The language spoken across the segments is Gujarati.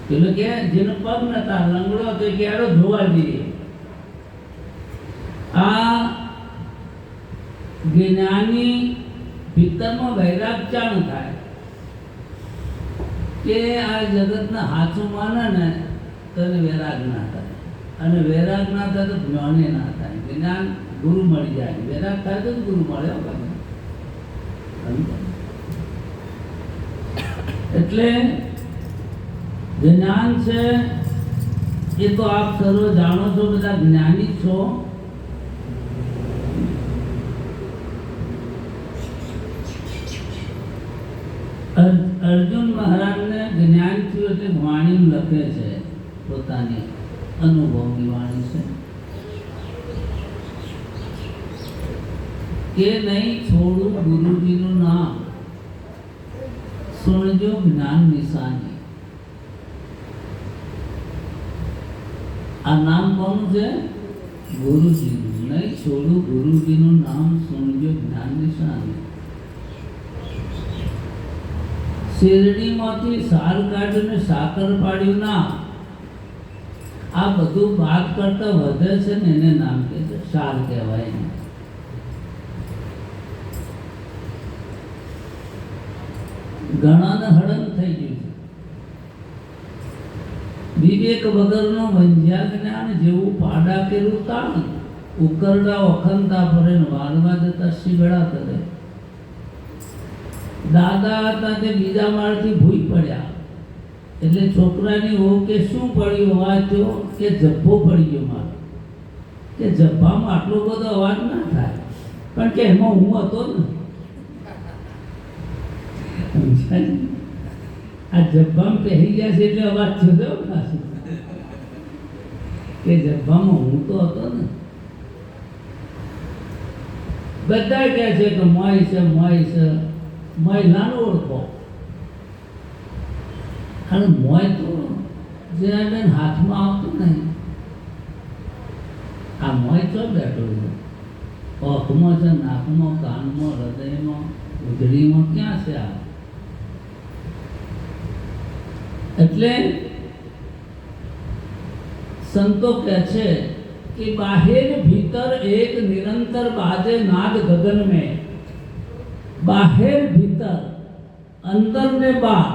પેલો કે જેનો પગ નતા લંગડો તો કે આડો જોવા જઈએ. આ જ્ઞાની ભીતરમાં વૈરાગ ચાણ થાય કે આ જગતના હાથું માને ને તો વૈરાગ ના થાય, અને વૈરાગ ના થાય તો જ્ઞાને ના થાય. જ્ઞાન ગુરુ મળી જાય, વૈરાગ થાય તો ગુરુ મળે. એટલે જ્ઞાન છે એ તો આપ સર્વ જાણો છો, બધા જ્ઞાની છો. અર્જુન મહારાજને જ્ઞાન થયું એટલે વાણી લખે છે, પોતાની અનુભવની વાણી છે કે નહીં છોડું ગુરુજીનું નામ, સુણજો જ્ઞાન નિશાની. આ નામ કોનું છે? ગુરુજીનું. નહીં છોડું ગુરુજીનું નામ, સુણજો જ્ઞાન નિશાની. શેરડીમાંથી સાર કાઢીને સાકર પાડ્યું ના, આ બધું બાદ કરતા વધે છે ને એને નામ કહે છે સાર કહેવાય. ઘણાને હળંગ થઈ ગયું છે. વિવેક વગરનો વંજ્યા જ્ઞાન જેવું પાડા કેરું તાણ, ઉકરડા વખંતા ભરે વાળવા જતા શીગડા કરે. દાદા હતા તે બીજા માળથી ભૂઈ પડ્યા એટલે છોકરાની હોવ કે શું પડ્યું અવાજ જો કે જબ્બો પડી ગયો મારો. કે જબ્બામાં આટલો બધો અવાજ ના થાય, પણ કે એમાં હું હતો ને. આ જબ્બામાં પહેરી ગયા છે એટલે અવાજ જુદો થશે કે જબ્બામાં હું તો હતો ને. બધા કહે છે કે મોય છે મોય છે, મહિલાનો ઓળખો. અને મોય તો જે હાથમાં આવતું નહીં. આ મોય તો બેઠો છે આંખમાં છે, નાકમાં, કાનમાં, હૃદયમાં, ઉધડીમાં, ક્યાં છે આ? એટલે સંતો કહે છે કે બાહેર ભીતર એક નિરંતર બાજે નાદ ગગન में, બાહેર ભીતર અંદર ને બહાર.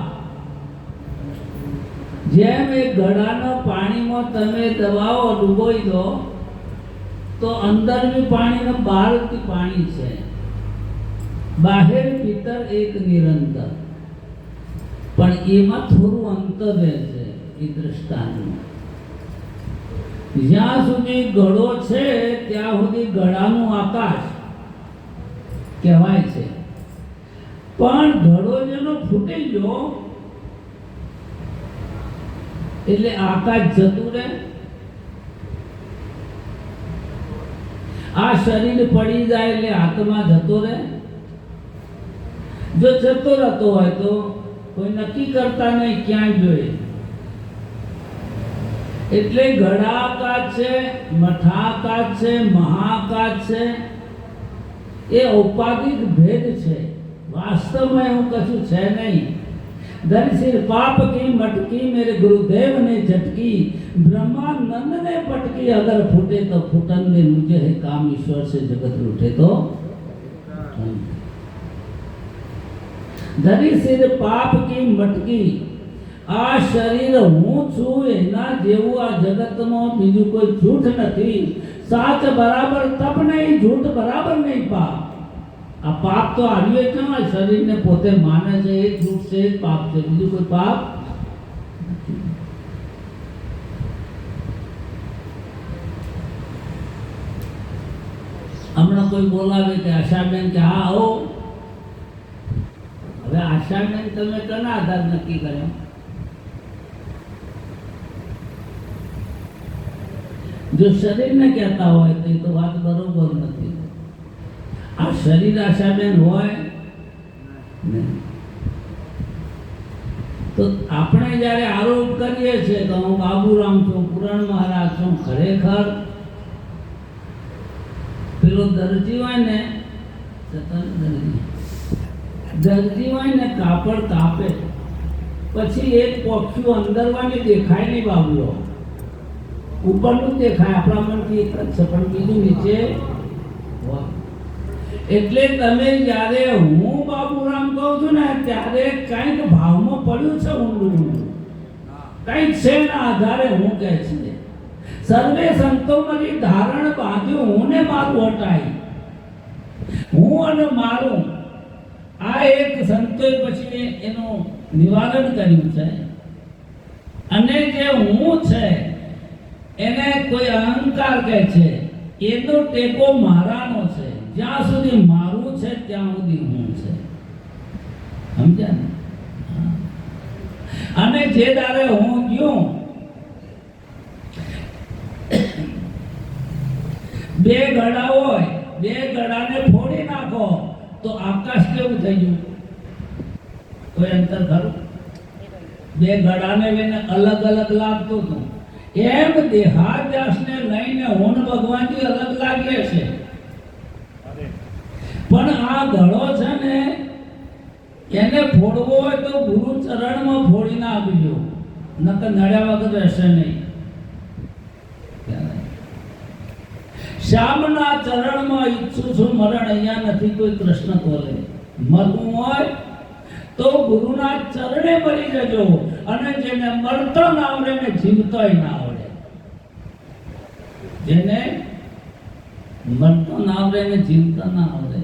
જેમ એક ઘડાના પાણીમાં તમે દવાઓ ડૂબોઈ દો તો અંદર બી પાણી ને બહાર બી પાણી છે. બાહેર ભીતર એક નિરંતર, પણ એમાં થોડું અંતર રહે છે. એ દ્રષ્ટાંતમાં જ્યાં સુધી ઘડો છે ત્યાં સુધી ઘડાનું આકાશ કહેવાય છે. પણ ઘડો જેનો ફૂટી ગયો એટલે આકાશ જતું રહે. આ શરીર પડી જાય એટલે આત્મા જતો રહે. જો જતો રહેતો હોય તો કોઈ નક્કી કરતા નહીં ક્યાંય જોઈએ. એટલે ઘડાકાશ છે, મઠાકાશ છે, મહાકાશ છે, એ ઔપાધિક ભેદ છે. વાસ્તવમાં એવું કશું છે નહીં. धन सिर पाप की मटकी मेरे गुरुदेव ने झटकी, ब्रह्मानंद ने पटकी अगर फूटे तो फूटन दे, मुझे है काम ईश्वर से जगत रूठे तो. धनी सिर पाप की मटकी, આ શરીર હું છું એના જેવું આ જગતમાં બીજું કોઈ જૂઠ નથી. સાચ બરાબર તપ નહીં, જૂઠ બરાબર નહીં પાપ. આ પાપ તો આવ્યો કેમ? આ શરીરને પોતે માને છે એ જૂઠ છે, એ પાપ છે, બીજું કોઈ પાપ નથી. હમણાં કોઈ બોલાવે કે આશાબેન કે હા આવો. હવે આશાબેન તમે કોના આધાર નક્કી કર્યો? જો શરીરને કહેતા હોય તો એ તો વાત બરોબર નથી. આ શરીર આશાબેન હોય તો આપણે જ્યારે આરોપ કરીએ છીએ તો હું બાબુરામ છું, પુરાણ મહારાજ છું, ખરેખર પેલો દરજી હોય ને, દરજી હોય ને કાપડ કાપે પછી એક પોખ્યું અંદરવાની દેખાય નહીં બાબલો, ઉપરનું દેખાય, આપણા મનથી એક જ છે પણ બીજું નીચે હોય. એટલે તમે જ્યારે હું બાબુરામ કહું છું ને ત્યારે કંઈક ભાવમાં પડ્યું છે ઊંડું ઊંડું, કંઈક છે ના આધારે હું કહે છે. સર્વે સંતો મારી ધારણ બાંધ્યું, હું ને મારું હટાય, હું અને મારું, આ એક સંતોએ પછી એનું નિવારણ કર્યું છે. અને જે હું છે એને કોઈ અહંકાર કહે છે, એનો ટેકો મારાનો છે. જ્યાં સુધી મારું છે ત્યાં સુધી હું છે, સમજ્યા ને? અને જે દારે હું ગયો, બે ગળા હોય, બે ગળાને ફોડી નાખો તો આકાશ કેવું થઈ ગયું? કોઈ અંતર ખરું? બે ગળાને લઈને અલગ અલગ લાગતું હતું, એમ દેહાદ્યાસને લઈને હું ભગવાનજી અલગ લાગે છે. પણ આ ગળો છે ને એને ફોડવો હોય તો ગુરુ ચરણમાં ફોડી નાખજો, નકર નડ્યા વગર રહેશે નહીં. શ્યામના ચરણમાં ઈચ્છું છું મરણ, અહીંયા નથી કોઈ કૃષ્ણ બોલે. મરવું હોય તો ગુરુના ચરણે મરી જજો. અને જેને મરતો ના આવડે ને જીવતોય ના આવડે, જેને મરતો ના આવડે ને જીવતા ના આવડે.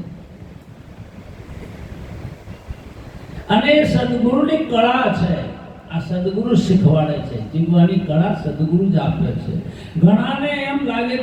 અને એ સદગુરુની કળા છે, આ સદગુરુ શીખવાડે છે. જીવવાની કળા સદગુરુ જ આપે છે. ઘણાને એમ લાગે